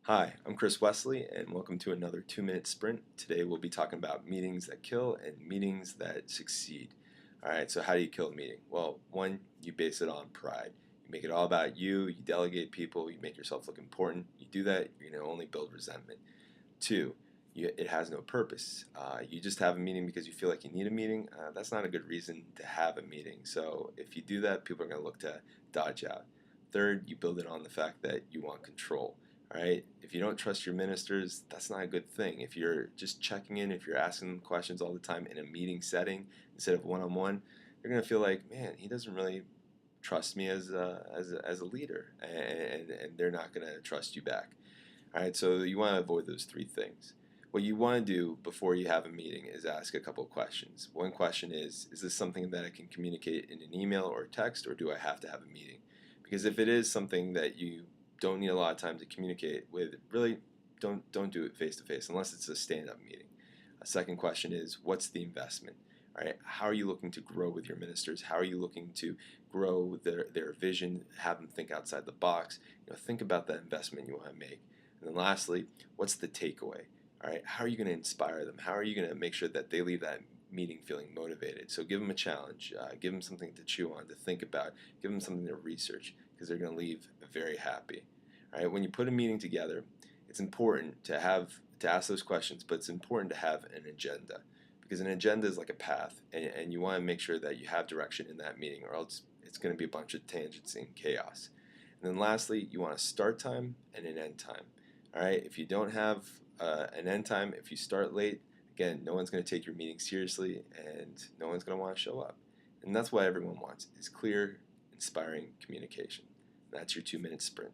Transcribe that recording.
Hi, I'm Chris Wesley, and welcome to another 2-minute sprint. Today we'll be talking about meetings that kill and meetings that succeed. All right, so how do you kill a meeting? Well, one, you base it on pride. You make it all about you, you delegate people, you make yourself look important. You do that, you're going to only build resentment. Two, it has no purpose. You just have a meeting because you feel like you need a meeting. That's not a good reason to have a meeting. So if you do that, people are going to look to dodge out. Third, you build it on the fact that you want control. All right. If you don't trust your ministers, that's not a good thing. If you're just checking in, if you're asking them questions all the time in a meeting setting instead of one-on-one, they're going to feel like, man, he doesn't really trust me as a leader, and they're not going to trust you back. All right, so you want to avoid those three things. What you want to do before you have a meeting is ask a couple of questions. One question is this something that I can communicate in an email or text, or do I have to have a meeting? Because if it is something that you don't need a lot of time to communicate with, really don't do it face to face unless it's a stand-up meeting. A second question is, what's the investment? All right, how are you looking to grow with your ministers? How are you looking to grow their vision, have them think outside the box? Think about that investment you want to make. And then lastly, what's the takeaway? All right, how are you going to inspire them? How are you going to make sure that they leave that meeting feeling motivated? So give them a challenge, give them something to chew on, to think about, give them something to research, because they're going to leave very happy. All right, when you put a meeting together, it's important to ask those questions, but it's important to have an agenda, because an agenda is like a path, and you want to make sure that you have direction in that meeting, or else it's going to be a bunch of tangents and chaos. And then lastly, you want a start time and an end time. All right, if you don't have an end time, if you start late, again, no one's going to take your meeting seriously, and no one's going to want to show up. And that's what everyone wants, is clear, inspiring communication. That's your 2-minute sprint.